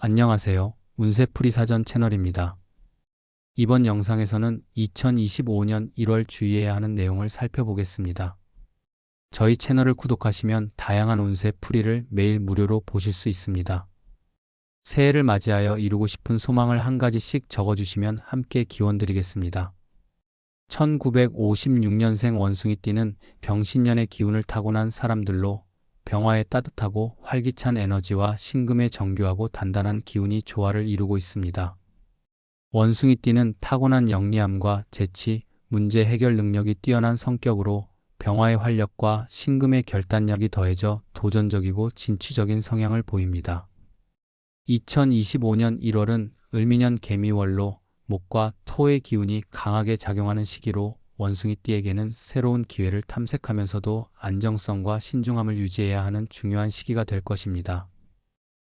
안녕하세요. 운세풀이 사전 채널입니다. 이번 영상에서는 2025년 1월 주의해야 하는 내용을 살펴보겠습니다. 저희 채널을 구독하시면 다양한 운세풀이를 매일 무료로 보실 수 있습니다. 새해를 맞이하여 이루고 싶은 소망을 한 가지씩 적어주시면 함께 기원드리겠습니다. 1956년생 원숭이띠는 병신년의 기운을 타고난 사람들로 병화의 따뜻하고 활기찬 에너지와 신금의 정교하고 단단한 기운이 조화를 이루고 있습니다. 원숭이띠는 타고난 영리함과 재치, 문제 해결 능력이 뛰어난 성격으로 병화의 활력과 신금의 결단력이 더해져 도전적이고 진취적인 성향을 보입니다. 2025년 1월은 을미년 개미월로 목과 토의 기운이 강하게 작용하는 시기로 원숭이띠에게는 새로운 기회를 탐색하면서도 안정성과 신중함을 유지해야 하는 중요한 시기가 될 것입니다.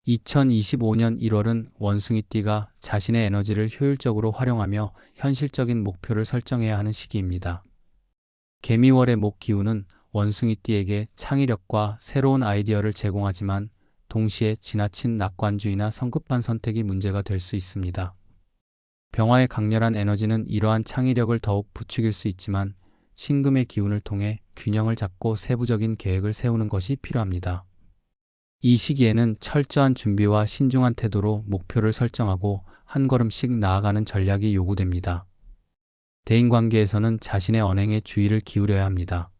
2025년 1월은 원숭이띠가 자신의 에너지를 효율적으로 활용하며 현실적인 목표를 설정해야 하는 시기입니다. 개미월의 목 기운은 원숭이띠에게 창의력과 새로운 아이디어를 제공하지만 동시에 지나친 낙관주의나 성급한 선택이 문제가 될 수 있습니다. 병화의 강렬한 에너지는 이러한 창의력을 더욱 부추길 수 있지만 신금의 기운을 통해 균형을 잡고 세부적인 계획을 세우는 것이 필요합니다. 이 시기에는 철저한 준비와 신중한 태도로 목표를 설정하고 한 걸음씩 나아가는 전략이 요구됩니다. 대인관계에서는 자신의 언행에 주의를 기울여야 합니다.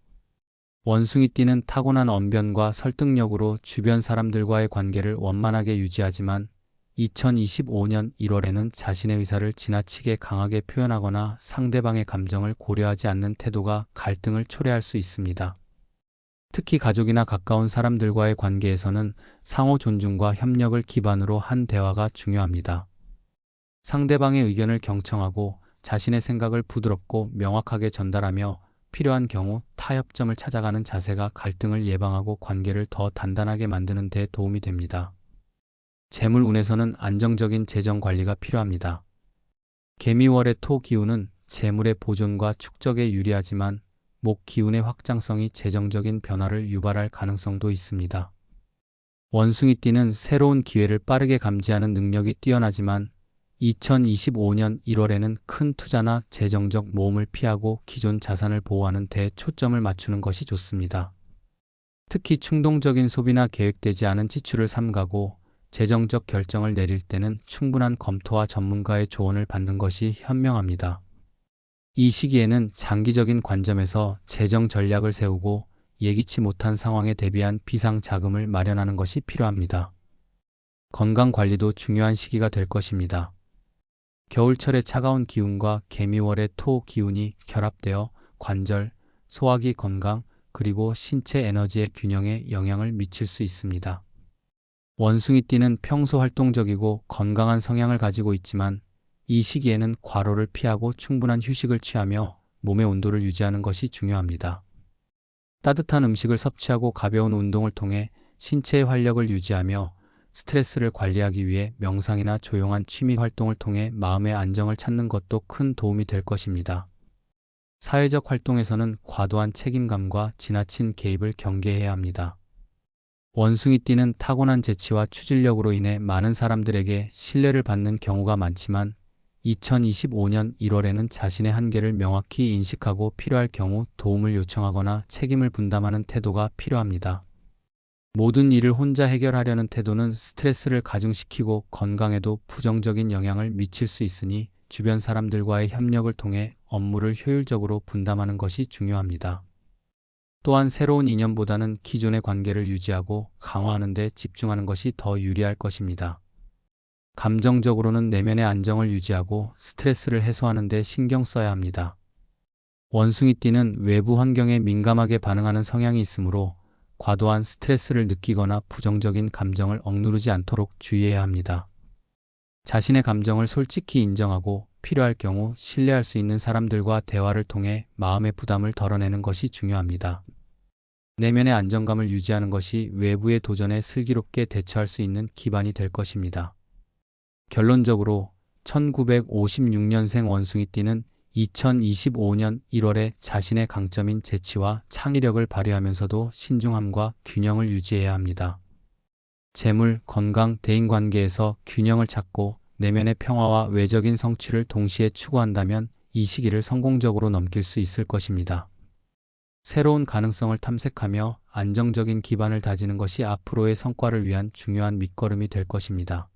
원숭이띠는 타고난 언변과 설득력으로 주변 사람들과의 관계를 원만하게 유지하지만 2025년 1월에는 자신의 의사를 지나치게 강하게 표현하거나 상대방의 감정을 고려하지 않는 태도가 갈등을 초래할 수 있습니다. 특히 가족이나 가까운 사람들과의 관계에서는 상호 존중과 협력을 기반으로 한 대화가 중요합니다. 상대방의 의견을 경청하고 자신의 생각을 부드럽고 명확하게 전달하며 필요한 경우 타협점을 찾아가는 자세가 갈등을 예방하고 관계를 더 단단하게 만드는 데 도움이 됩니다. 재물운에서는 안정적인 재정 관리가 필요합니다. 개미월의 토 기운은 재물의 보존과 축적에 유리하지만 목 기운의 확장성이 재정적인 변화를 유발할 가능성도 있습니다. 원숭이띠는 새로운 기회를 빠르게 감지하는 능력이 뛰어나지만 2025년 1월에는 큰 투자나 재정적 모험을 피하고 기존 자산을 보호하는 데 초점을 맞추는 것이 좋습니다. 특히 충동적인 소비나 계획되지 않은 지출을 삼가고 재정적 결정을 내릴 때는 충분한 검토와 전문가의 조언을 받는 것이 현명합니다. 이 시기에는 장기적인 관점에서 재정 전략을 세우고 예기치 못한 상황에 대비한 비상 자금을 마련하는 것이 필요합니다. 건강 관리도 중요한 시기가 될 것입니다. 겨울철의 차가운 기운과 개미월의 토 기운이 결합되어 관절, 소화기 건강, 그리고 신체 에너지의 균형에 영향을 미칠 수 있습니다. 원숭이띠는 평소 활동적이고 건강한 성향을 가지고 있지만 이 시기에는 과로를 피하고 충분한 휴식을 취하며 몸의 온도를 유지하는 것이 중요합니다. 따뜻한 음식을 섭취하고 가벼운 운동을 통해 신체의 활력을 유지하며 스트레스를 관리하기 위해 명상이나 조용한 취미 활동을 통해 마음의 안정을 찾는 것도 큰 도움이 될 것입니다. 사회적 활동에서는 과도한 책임감과 지나친 개입을 경계해야 합니다. 원숭이띠는 타고난 재치와 추진력으로 인해 많은 사람들에게 신뢰를 받는 경우가 많지만 2025년 1월에는 자신의 한계를 명확히 인식하고 필요할 경우 도움을 요청하거나 책임을 분담하는 태도가 필요합니다. 모든 일을 혼자 해결하려는 태도는 스트레스를 가중시키고 건강에도 부정적인 영향을 미칠 수 있으니 주변 사람들과의 협력을 통해 업무를 효율적으로 분담하는 것이 중요합니다. 또한 새로운 인연보다는 기존의 관계를 유지하고 강화하는 데 집중하는 것이 더 유리할 것입니다. 감정적으로는 내면의 안정을 유지하고 스트레스를 해소하는 데 신경 써야 합니다. 원숭이띠는 외부 환경에 민감하게 반응하는 성향이 있으므로 과도한 스트레스를 느끼거나 부정적인 감정을 억누르지 않도록 주의해야 합니다. 자신의 감정을 솔직히 인정하고 필요할 경우 신뢰할 수 있는 사람들과 대화를 통해 마음의 부담을 덜어내는 것이 중요합니다. 내면의 안정감을 유지하는 것이 외부의 도전에 슬기롭게 대처할 수 있는 기반이 될 것입니다. 결론적으로 1956년생 원숭이띠는 2025년 1월에 자신의 강점인 재치와 창의력을 발휘하면서도 신중함과 균형을 유지해야 합니다. 재물, 건강, 대인관계에서 균형을 찾고 내면의 평화와 외적인 성취를 동시에 추구한다면 이 시기를 성공적으로 넘길 수 있을 것입니다. 새로운 가능성을 탐색하며 안정적인 기반을 다지는 것이 앞으로의 성과를 위한 중요한 밑거름이 될 것입니다.